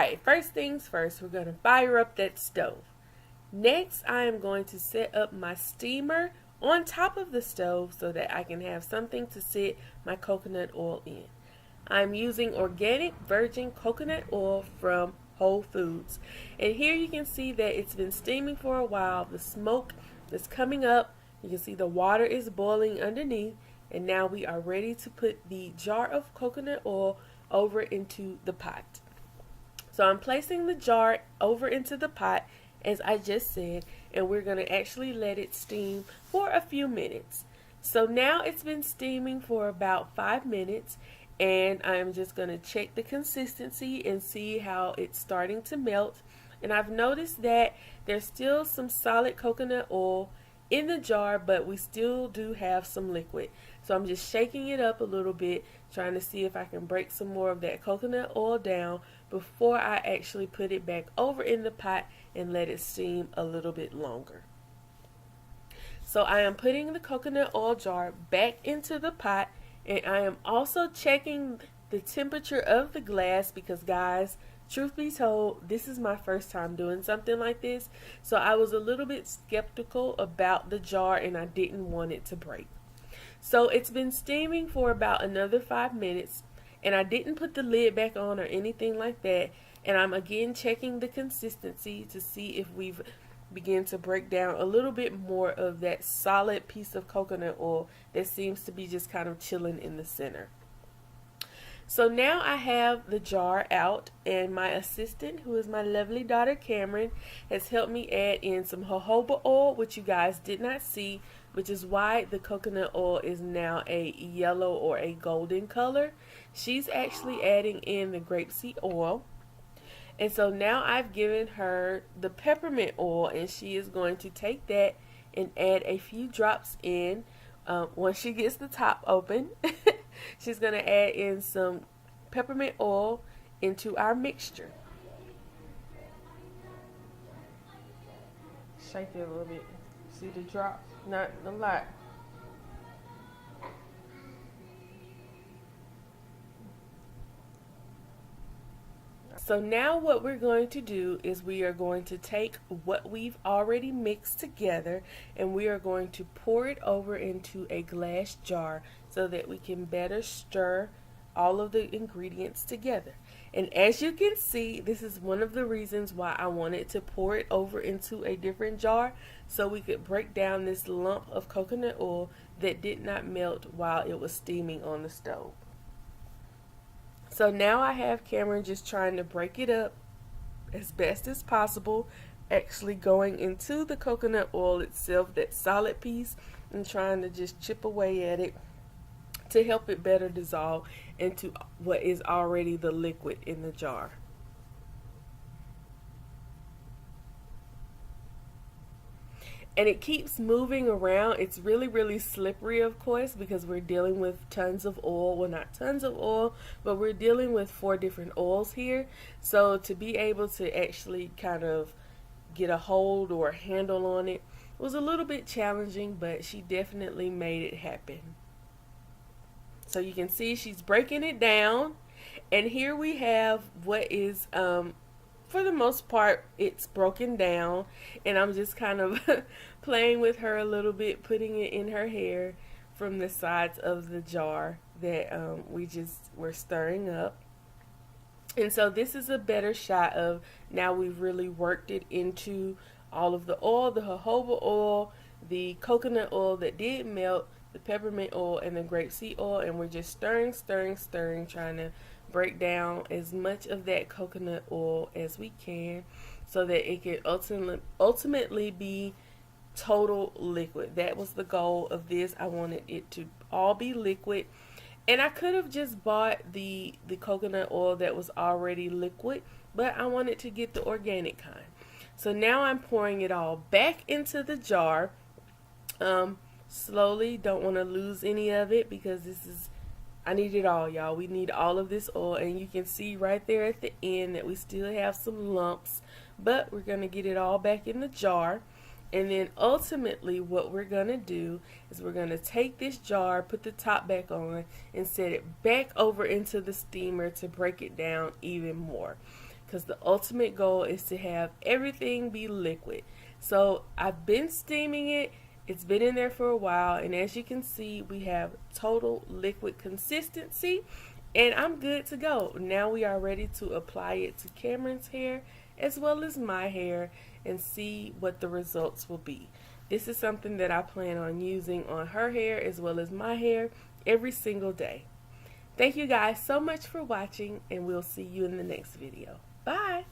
Alright, first things first, we're going to fire up that stove. Next, I am going to set up my steamer on top of the stove so that I can have something to sit my coconut oil in. I'm using organic virgin coconut oil from Whole Foods. And here you can see that it's been steaming for a while. The smoke is coming up. You can see the water is boiling underneath. And now we are ready to put the jar of coconut oil over into the pot. So I'm placing the jar over into the pot, as I just said, and we're going to actually let it steam for a few minutes. So now it's been steaming for about 5 minutes, and I'm just going to check the consistency and see how it's starting to melt. And I've noticed that there's still some solid coconut oil in the jar, but we still do have some liquid. So I'm just shaking it up a little bit, trying to see if I can break some more of that coconut oil down before I actually put it back over in the pot and let it steam a little bit longer. So I am putting the coconut oil jar back into the pot, and I am also checking the temperature of the glass because, guys, truth be told, this is my first time doing something like this, so I was a little bit skeptical about the jar and I didn't want it to break. So it's been steaming for about another 5 minutes, and I didn't put the lid back on or anything like that, and I'm again checking the consistency to see if we've begun to break down a little bit more of that solid piece of coconut oil that seems to be just kind of chilling in the center. So now I have the jar out, and my assistant, who is my lovely daughter Cameron, has helped me add in some jojoba oil, which you guys did not see, which is why the coconut oil is now a yellow or a golden color. She's actually adding in the grapeseed oil. And so now I've given her the peppermint oil, and she is going to take that and add a few drops in. Once she gets the top open, she's going to add in some peppermint oil into our mixture. Shake it a little bit. See the drops? Not a lot. So now what we're going to do is we are going to take what we've already mixed together, and we are going to pour it over into a glass jar so that we can better stir all of the ingredients together. And as you can see, this is one of the reasons why I wanted to pour it over into a different jar, so we could break down this lump of coconut oil that did not melt while it was steaming on the stove. So now I have Cameron just trying to break it up as best as possible, actually going into the coconut oil itself, that solid piece, and trying to just chip away at it to help it better dissolve into what is already the liquid in the jar. And it keeps moving around. It's really slippery, of course, because we're dealing with tons of oil. Well, not tons of oil, but we're dealing with 4 different oils here. So to be able to actually kind of get a hold or a handle on it was a little bit challenging, but she definitely made it happen. So you can see she's breaking it down, and here we have what is for the most part, it's broken down, and I'm just kind of playing with her a little bit, putting it in her hair from the sides of the jar that we just were stirring up. And so this is a better shot of now we've really worked it into all of the oil, the jojoba oil, the coconut oil that did melt, the peppermint oil, and the grapeseed oil, and we're just stirring, trying to break down as much of that coconut oil as we can so that it can ultimately be total liquid. That was the goal of this. I wanted it to all be liquid, and I could have just bought the coconut oil that was already liquid, but I wanted to get the organic kind. So now I'm pouring it all back into the jar, slowly. Don't want to lose any of it because I need it all, y'all. We need all of this oil, and you can see right there at the end that we still have some lumps, but we're going to get it all back in the jar. And then ultimately what we're going to do is we're going to take this jar, put the top back on, and set it back over into the steamer to break it down even more. because the ultimate goal is to have everything be liquid. So I've been steaming it. It's been in there for a while, and as you can see, we have total liquid consistency, and I'm good to go. Now we are ready to apply it to Cameron's hair as well as my hair and see what the results will be. This is something that I plan on using on her hair as well as my hair every single day. Thank you guys so much for watching, and we'll see you in the next video. Bye!